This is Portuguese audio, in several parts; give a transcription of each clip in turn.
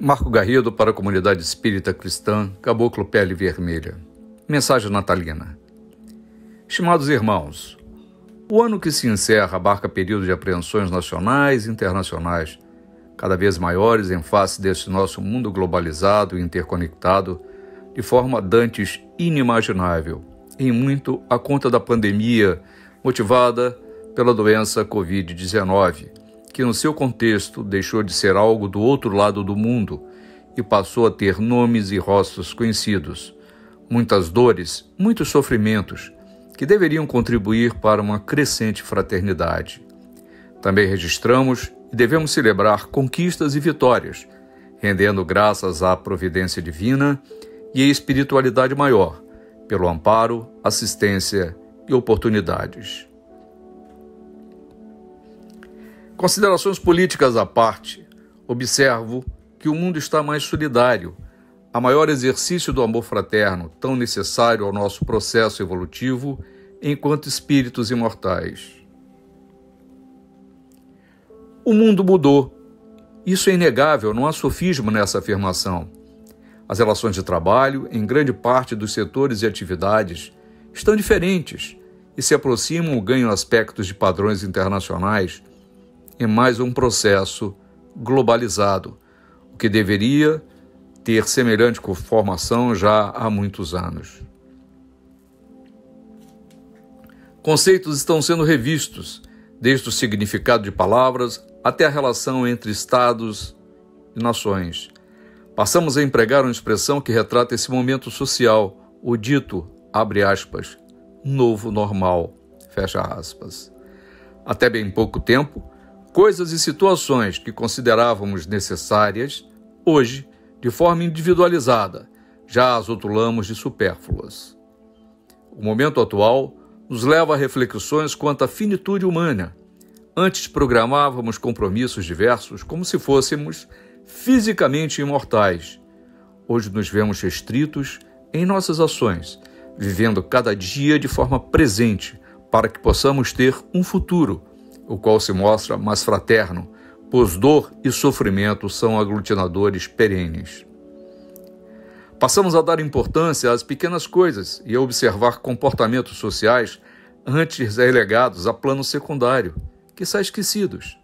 Marco Garrido para a Comunidade Espírita Cristã, Caboclo Pele Vermelha. Mensagem natalina. Estimados irmãos, o ano que se encerra abarca período de apreensões nacionais e internacionais, cada vez maiores em face deste nosso mundo globalizado e interconectado, de forma dantes inimaginável, em muito a conta da pandemia motivada pela doença Covid-19, que no seu contexto deixou de ser algo do outro lado do mundo e passou a ter nomes e rostos conhecidos, muitas dores, muitos sofrimentos, que deveriam contribuir para uma crescente fraternidade. Também registramos e devemos celebrar conquistas e vitórias, rendendo graças à providência divina e à espiritualidade maior, pelo amparo, assistência e oportunidades. Considerações políticas à parte, observo que o mundo está mais solidário, a maior exercício do amor fraterno, tão necessário ao nosso processo evolutivo enquanto espíritos imortais. O mundo mudou. Isso é inegável, não há sofismo nessa afirmação. As relações de trabalho, em grande parte dos setores e atividades, estão diferentes e se aproximam ou ganham aspectos de padrões internacionais em mais um processo globalizado, o que deveria ter semelhante conformação já há muitos anos. Conceitos estão sendo revistos, desde o significado de palavras até a relação entre estados e nações. Passamos a empregar uma expressão que retrata esse momento social, o dito, abre aspas, novo normal, fecha aspas. Até bem pouco tempo, coisas e situações que considerávamos necessárias, hoje, de forma individualizada, já as rotulamos de supérfluas. O momento atual nos leva a reflexões quanto à finitude humana. Antes programávamos compromissos diversos como se fôssemos fisicamente imortais. Hoje nos vemos restritos em nossas ações, vivendo cada dia de forma presente para que possamos ter um futuro, o qual se mostra mais fraterno, pois dor e sofrimento são aglutinadores perenes. Passamos a dar importância às pequenas coisas e a observar comportamentos sociais antes relegados a plano secundário, quiçá esquecidos.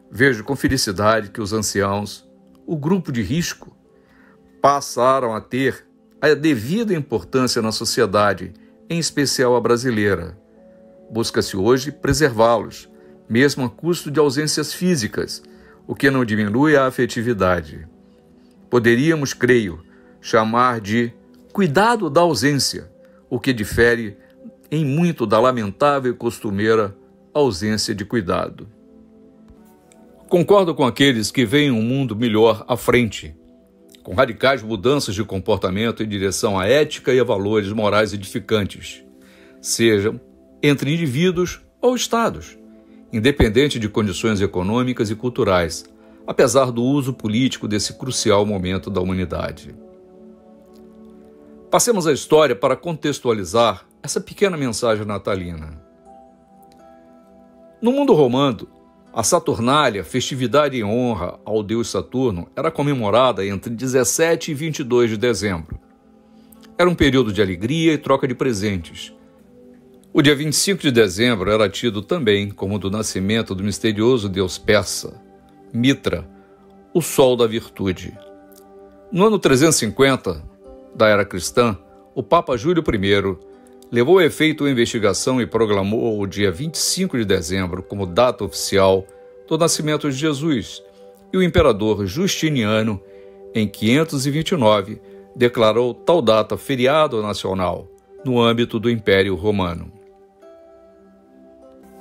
Vejo com felicidade que os anciãos, o grupo de risco, passaram a ter a devida importância na sociedade, em especial a brasileira. Busca-se hoje preservá-los, mesmo a custo de ausências físicas, o que não diminui a afetividade. Poderíamos, creio, chamar de cuidado da ausência, o que difere em muito da lamentável e costumeira ausência de cuidado. Concordo com aqueles que veem um mundo melhor à frente, com radicais mudanças de comportamento em direção à ética e a valores morais edificantes, sejam entre indivíduos ou estados, independente de condições econômicas e culturais, apesar do uso político desse crucial momento da humanidade. Passemos à história para contextualizar essa pequena mensagem natalina. No mundo romano, a Saturnália, festividade em honra ao deus Saturno, era comemorada entre 17 e 22 de dezembro. Era um período de alegria e troca de presentes. O dia 25 de dezembro era tido também como do nascimento do misterioso deus persa, Mitra, o sol da virtude. No ano 350 da era cristã, o Papa Júlio I levou a efeito a investigação e proclamou o dia 25 de dezembro como data oficial do nascimento de Jesus, e o imperador Justiniano, em 529, declarou tal data feriado nacional no âmbito do Império Romano.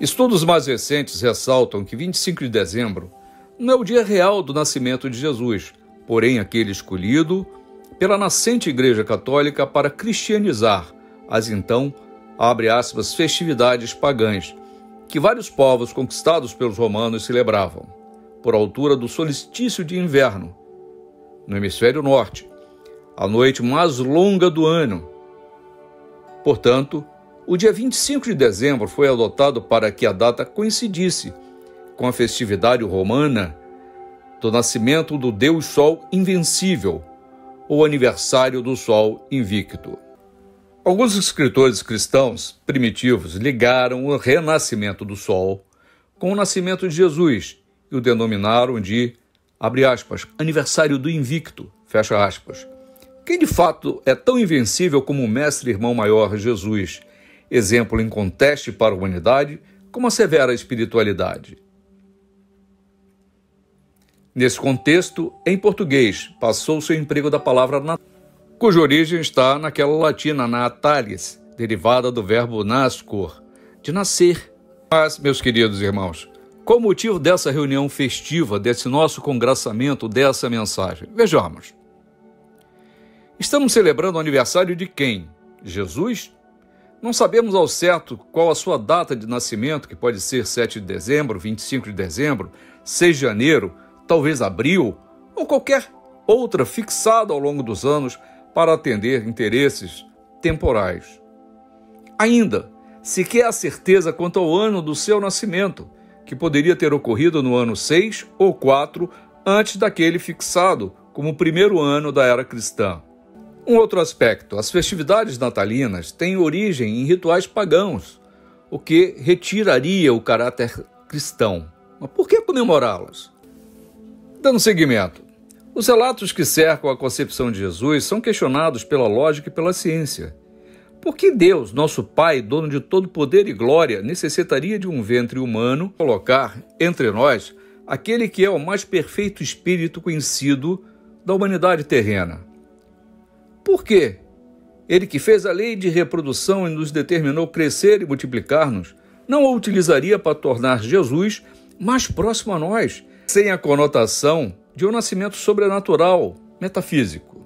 Estudos mais recentes ressaltam que 25 de dezembro não é o dia real do nascimento de Jesus, porém aquele escolhido pela nascente Igreja Católica para cristianizar as então, abre aspas, festividades pagãs, que vários povos conquistados pelos romanos celebravam, por altura do solstício de inverno, no hemisfério norte, a noite mais longa do ano. Portanto, o dia 25 de dezembro foi adotado para que a data coincidisse com a festividade romana do nascimento do Deus Sol invencível, ou aniversário do Sol invicto. Alguns escritores cristãos primitivos ligaram o renascimento do Sol com o nascimento de Jesus e o denominaram de, abre aspas, aniversário do invicto, fecha aspas. Quem de fato é tão invencível como o mestre irmão maior Jesus, exemplo inconteste para a humanidade, como a severa espiritualidade. Nesse contexto, em português, passou-se o emprego da palavra natal, cuja origem está naquela latina natalis, derivada do verbo nascor, de nascer. Mas, meus queridos irmãos, qual o motivo dessa reunião festiva, desse nosso congraçamento, dessa mensagem? Vejamos. Estamos celebrando o aniversário de quem? Jesus? Não sabemos ao certo qual a sua data de nascimento, que pode ser 7 de dezembro, 25 de dezembro, 6 de janeiro, talvez abril, ou qualquer outra fixada ao longo dos anos para atender interesses temporais. Ainda, sequer há certeza quanto ao ano do seu nascimento, que poderia ter ocorrido no ano 6 ou 4 antes daquele fixado como o primeiro ano da era cristã. Um outro aspecto, as festividades natalinas têm origem em rituais pagãos, o que retiraria o caráter cristão. Mas por que comemorá-las? Dando seguimento, os relatos que cercam a concepção de Jesus são questionados pela lógica e pela ciência. Por que Deus, nosso Pai, dono de todo poder e glória, necessitaria de um ventre humano colocar entre nós aquele que é o mais perfeito espírito conhecido da humanidade terrena? Por quê? Ele que fez a lei de reprodução e nos determinou crescer e multiplicar-nos, não a utilizaria para tornar Jesus mais próximo a nós, sem a conotação de um nascimento sobrenatural, metafísico.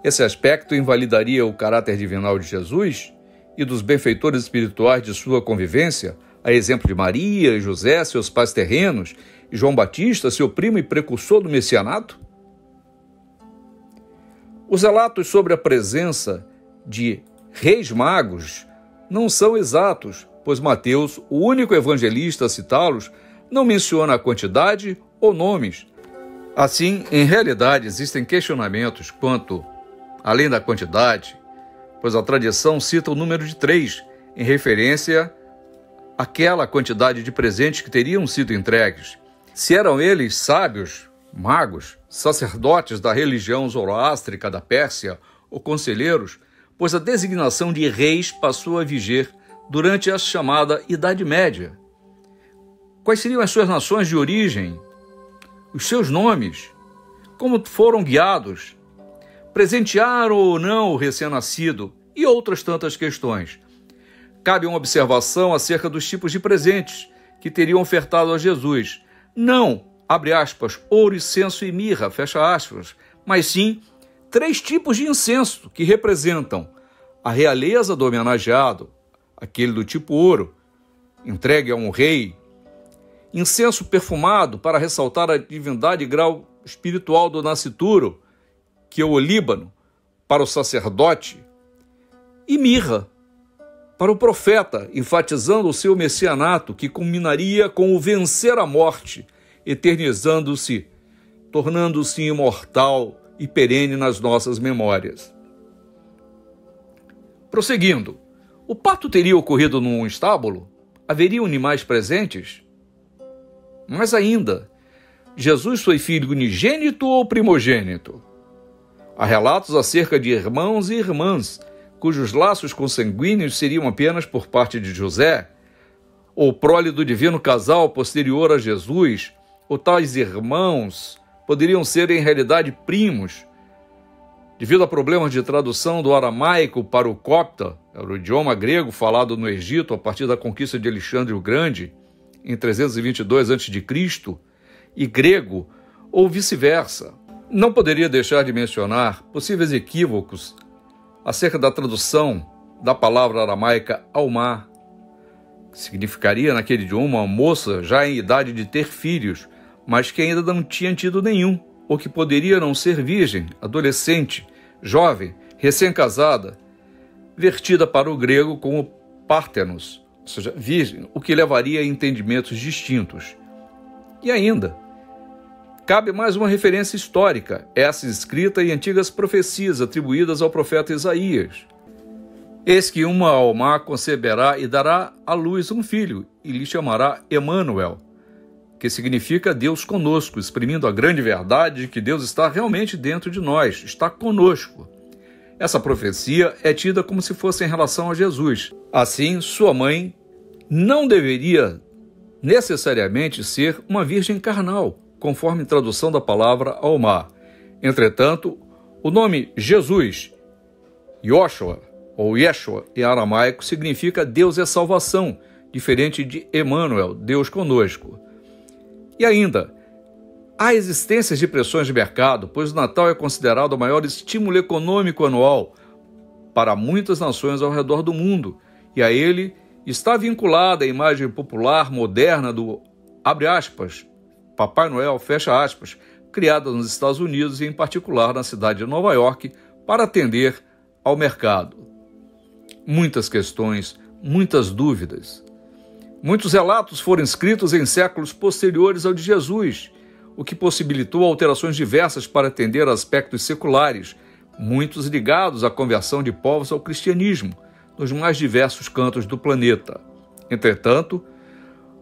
Esse aspecto invalidaria o caráter divinal de Jesus e dos benfeitores espirituais de sua convivência, a exemplo de Maria e José, seus pais terrenos, e João Batista, seu primo e precursor do messianato? Os relatos sobre a presença de reis magos não são exatos, pois Mateus, o único evangelista a citá-los, não menciona a quantidade ou nomes. Assim, em realidade, existem questionamentos quanto, além da quantidade, pois a tradição cita o número de 3, em referência àquela quantidade de presentes que teriam sido entregues. Se eram eles sábios, magos, sacerdotes da religião zoroástrica da Pérsia ou conselheiros, pois a designação de reis passou a viger durante a chamada Idade Média. Quais seriam as suas nações de origem? Os seus nomes? Como foram guiados? Presentearam ou não o recém-nascido? E outras tantas questões. Cabe uma observação acerca dos tipos de presentes que teriam ofertado a Jesus. Não, abre aspas, ouro, incenso e mirra, fecha aspas, mas sim 3 tipos de incenso que representam a realeza do homenageado, aquele do tipo ouro, entregue a um rei, incenso perfumado para ressaltar a divindade e grau espiritual do nascituro, que é o olíbano, para o sacerdote, e mirra, para o profeta, enfatizando o seu messianato, que culminaria com o vencer a morte, eternizando-se, tornando-se imortal e perene nas nossas memórias. Prosseguindo, o parto teria ocorrido num estábulo? Haveriam animais presentes? Mas ainda, Jesus foi filho unigênito ou primogênito? Há relatos acerca de irmãos e irmãs, cujos laços consanguíneos seriam apenas por parte de José, ou prole do divino casal posterior a Jesus, ou tais irmãos poderiam ser em realidade primos, devido a problemas de tradução do aramaico para o copta, era o idioma grego falado no Egito a partir da conquista de Alexandre o Grande, em 322 a.C., e grego, ou vice-versa. Não poderia deixar de mencionar possíveis equívocos acerca da tradução da palavra aramaica almá, que significaria naquele idioma uma moça já em idade de ter filhos, mas que ainda não tinha tido nenhum, ou que poderia não ser virgem, adolescente, jovem, recém-casada, vertida para o grego como pártenos, ou seja, virgem, o que levaria a entendimentos distintos. E ainda, Cabe mais uma referência histórica, essa escrita em antigas profecias atribuídas ao profeta Isaías. Eis que uma alma conceberá e dará à luz um filho, e lhe chamará Emanuel, que significa Deus conosco, exprimindo a grande verdade de que Deus está realmente dentro de nós, está conosco. Essa profecia é tida como se fosse em relação a Jesus. Assim, sua mãe não deveria necessariamente ser uma virgem carnal, conforme tradução da palavra alma. Entretanto, o nome Jesus, Yoshua, ou Yeshua, em aramaico, significa Deus é salvação, diferente de Emanuel, Deus conosco. E ainda, há existências de pressões de mercado, pois o Natal é considerado o maior estímulo econômico anual para muitas nações ao redor do mundo, e a ele está vinculada a imagem popular moderna do, abre aspas, Papai Noel, fecha aspas, criada nos Estados Unidos e em particular na cidade de Nova York para atender ao mercado. Muitas questões, muitas dúvidas. Muitos relatos foram escritos em séculos posteriores ao de Jesus, o que possibilitou alterações diversas para atender a aspectos seculares, muitos ligados à conversão de povos ao cristianismo, nos mais diversos cantos do planeta. Entretanto,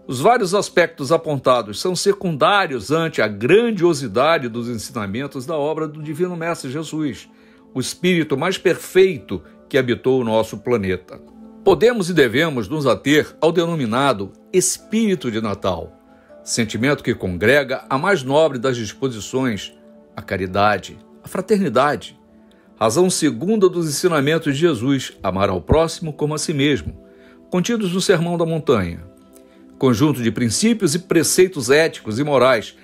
os vários aspectos apontados são secundários ante a grandiosidade dos ensinamentos da obra do Divino Mestre Jesus, o Espírito mais perfeito que habitou o nosso planeta. Podemos e devemos nos ater ao denominado Espírito de Natal, sentimento que congrega a mais nobre das disposições, a caridade, a fraternidade, razão segunda dos ensinamentos de Jesus, amar ao próximo como a si mesmo, contidos no Sermão da Montanha. Conjunto de princípios e preceitos éticos e morais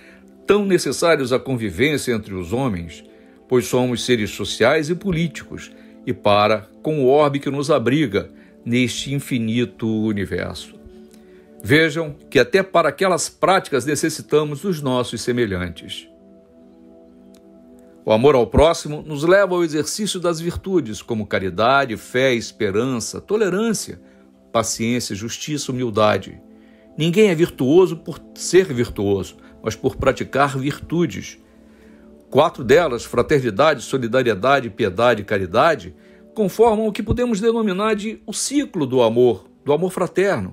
tão necessários à convivência entre os homens, pois somos seres sociais e políticos, e para com o orbe que nos abriga neste infinito universo. Vejam que até para aquelas práticas necessitamos dos nossos semelhantes. O amor ao próximo nos leva ao exercício das virtudes, como caridade, fé, esperança, tolerância, paciência, justiça, humildade. Ninguém é virtuoso por ser virtuoso, mas por praticar virtudes. 4 delas, fraternidade, solidariedade, piedade e caridade, conformam o que podemos denominar de o ciclo do amor fraterno,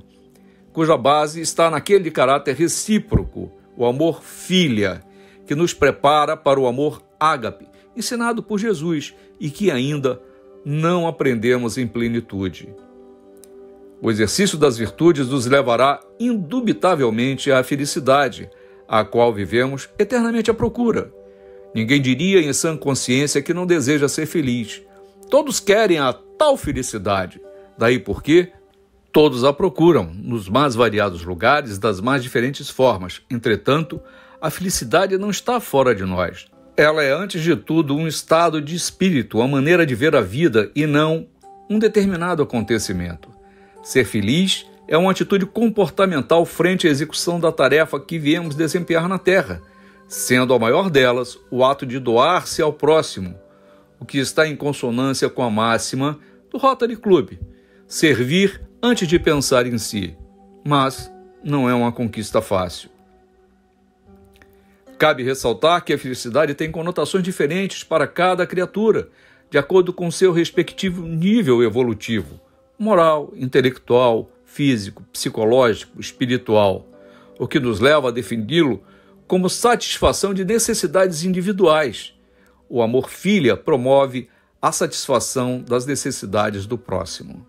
cuja base está naquele de caráter recíproco, o amor filia, que nos prepara para o amor ágape, ensinado por Jesus e que ainda não aprendemos em plenitude. O exercício das virtudes nos levará indubitavelmente à felicidade, à qual vivemos eternamente à procura. Ninguém diria em sã consciência que não deseja ser feliz. Todos querem a tal felicidade, daí porque todos a procuram, nos mais variados lugares, das mais diferentes formas. Entretanto, a felicidade não está fora de nós. Ela é, antes de tudo, um estado de espírito, uma maneira de ver a vida e não um determinado acontecimento. Ser feliz é uma atitude comportamental frente à execução da tarefa que viemos desempenhar na Terra, sendo a maior delas o ato de doar-se ao próximo, o que está em consonância com a máxima do Rotary Club, servir antes de pensar em si, mas não é uma conquista fácil. Cabe ressaltar que a felicidade tem conotações diferentes para cada criatura, de acordo com seu respectivo nível evolutivo, moral, intelectual, físico, psicológico, espiritual, o que nos leva a defini-lo como satisfação de necessidades individuais. O amor filia promove a satisfação das necessidades do próximo.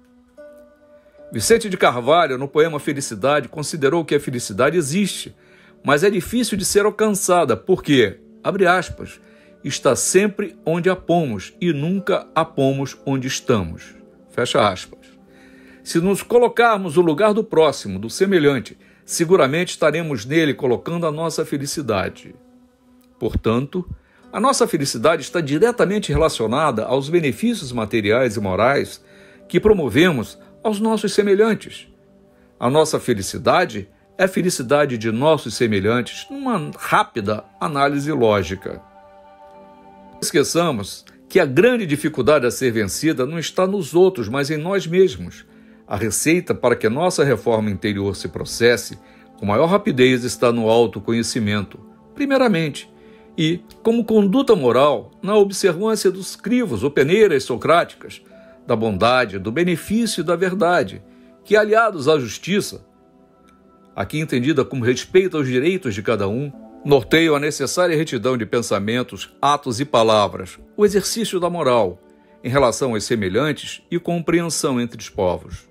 Vicente de Carvalho, no poema Felicidade, considerou que a felicidade existe, mas é difícil de ser alcançada porque, abre aspas, está sempre onde a pomos e nunca a pomos onde estamos, fecha aspas. Se nos colocarmos no lugar do próximo, do semelhante, seguramente estaremos nele colocando a nossa felicidade. Portanto, a nossa felicidade está diretamente relacionada aos benefícios materiais e morais que promovemos aos nossos semelhantes. A nossa felicidade é a felicidade de nossos semelhantes numa rápida análise lógica. Não esqueçamos que a grande dificuldade a ser vencida não está nos outros, mas em nós mesmos. A receita para que a nossa reforma interior se processe com maior rapidez está no autoconhecimento, primeiramente, e, como conduta moral, na observância dos crivos ou peneiras socráticas, da bondade, do benefício e da verdade, que, aliados à justiça, aqui entendida como respeito aos direitos de cada um, norteiam a necessária retidão de pensamentos, atos e palavras, o exercício da moral, em relação aos semelhantes e compreensão entre os povos.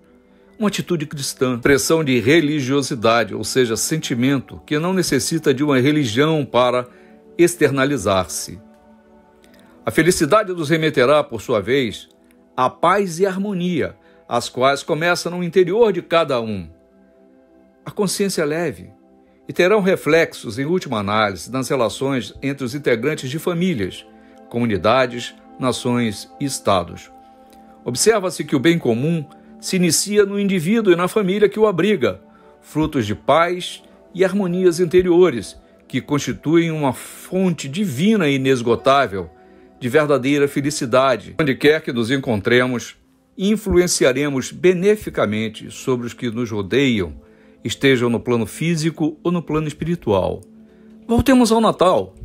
Uma atitude cristã, expressão de religiosidade, ou seja, sentimento, que não necessita de uma religião para externalizar-se. A felicidade nos remeterá, por sua vez, à paz e harmonia, as quais começam no interior de cada um. A consciência leve, e terão reflexos, em última análise, nas relações entre os integrantes de famílias, comunidades, nações e estados. Observa-se que o bem comum se inicia no indivíduo e na família que o abriga, frutos de paz e harmonias interiores, que constituem uma fonte divina e inesgotável de verdadeira felicidade. Onde quer que nos encontremos, influenciaremos beneficamente sobre os que nos rodeiam, estejam no plano físico ou no plano espiritual. Voltemos ao Natal.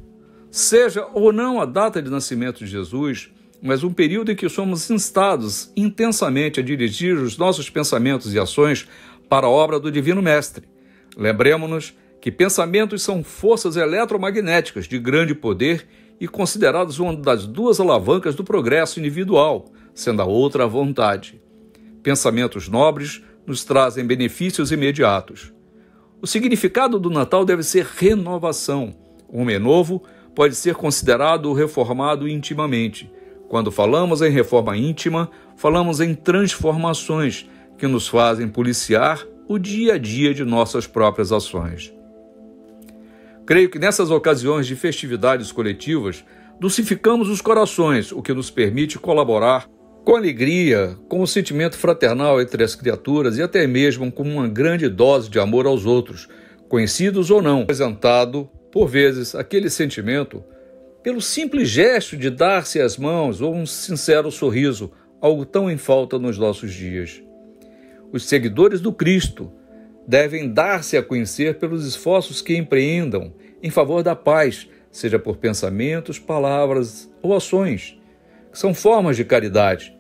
Seja ou não a data de nascimento de Jesus, mas um período em que somos instados intensamente a dirigir os nossos pensamentos e ações para a obra do Divino Mestre. Lembremos-nos que pensamentos são forças eletromagnéticas de grande poder e considerados uma das duas alavancas do progresso individual, sendo a outra a vontade. Pensamentos nobres nos trazem benefícios imediatos. O significado do Natal deve ser renovação. O homem novo pode ser considerado reformado intimamente. Quando falamos em reforma íntima, falamos em transformações que nos fazem policiar o dia a dia de nossas próprias ações. Creio que nessas ocasiões de festividades coletivas, dulcificamos os corações, o que nos permite colaborar com alegria, com o sentimento fraternal entre as criaturas e até mesmo com uma grande dose de amor aos outros, conhecidos ou não, apresentado, por vezes, aquele sentimento pelo simples gesto de dar-se as mãos ou um sincero sorriso, algo tão em falta nos nossos dias. Os seguidores do Cristo devem dar-se a conhecer pelos esforços que empreendam em favor da paz, seja por pensamentos, palavras ou ações, que são formas de caridade,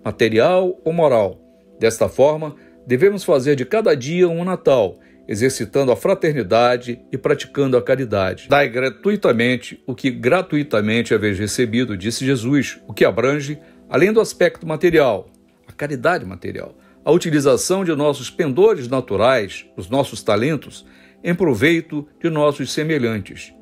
material ou moral. Desta forma, devemos fazer de cada dia um Natal, exercitando a fraternidade e praticando a caridade. Dai gratuitamente o que gratuitamente haveis recebido, disse Jesus, o que abrange, além do aspecto material, a caridade material, a utilização de nossos pendores naturais, os nossos talentos, em proveito de nossos semelhantes.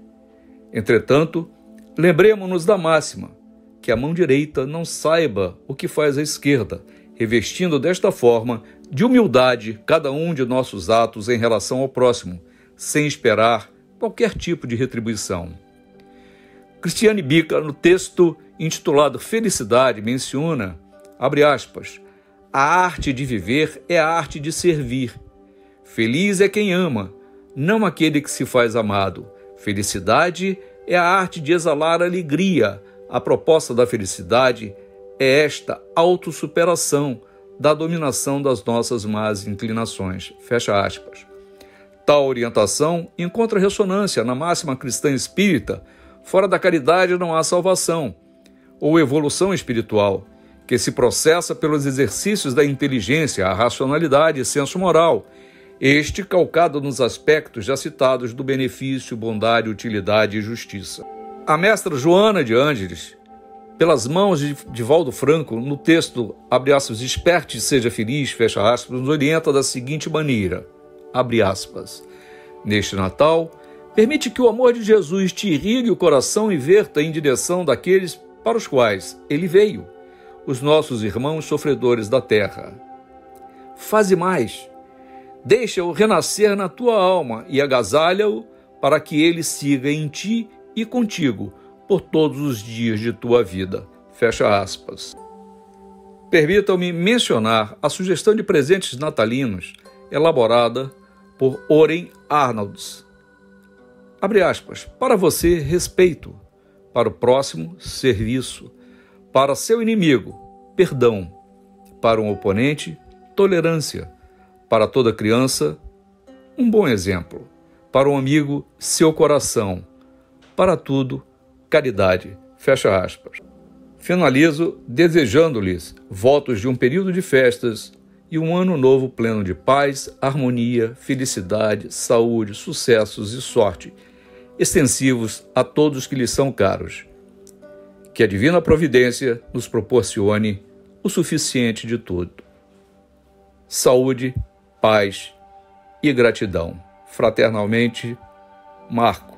Entretanto, lembremo-nos da máxima, que a mão direita não saiba o que faz a esquerda, revestindo desta forma de humildade cada um de nossos atos em relação ao próximo, sem esperar qualquer tipo de retribuição. Cristiane Bica, no texto intitulado Felicidade, menciona, abre aspas, a arte de viver é a arte de servir. Feliz é quem ama, não aquele que se faz amado. Felicidade é a arte de exalar alegria. A proposta da felicidade é esta autossuperação da dominação das nossas más inclinações. Fecha aspas. Tal orientação encontra ressonância na máxima cristã espírita: fora da caridade não há salvação, ou evolução espiritual, que se processa pelos exercícios da inteligência, a racionalidade e senso moral, este calcado nos aspectos já citados do benefício, bondade, utilidade e justiça. A mestra Joana de Ângeles, pelas mãos de Divaldo Franco, no texto, abre aspas, desperte e seja feliz, fecha aspas, nos orienta da seguinte maneira, abre aspas, neste Natal, permite que o amor de Jesus te irrigue o coração e verta em direção daqueles para os quais ele veio, os nossos irmãos sofredores da terra. Faze mais, deixa-o renascer na tua alma e agasalha-o para que ele siga em ti e contigo por todos os dias de tua vida. Fecha aspas. Permitam-me mencionar a sugestão de presentes natalinos elaborada por Oren Arnolds. Abre aspas. Para você, respeito. Para o próximo, serviço. Para seu inimigo, perdão. Para um oponente, tolerância. Para toda criança, um bom exemplo. Para um amigo, seu coração. para tudo, caridade. Fecha aspas. Finalizo desejando-lhes votos de um período de festas e um ano novo pleno de paz, harmonia, felicidade, saúde, sucessos e sorte, extensivos a todos que lhes são caros. Que a divina providência nos proporcione o suficiente de tudo. Saúde, paz e gratidão. Fraternalmente, Marco.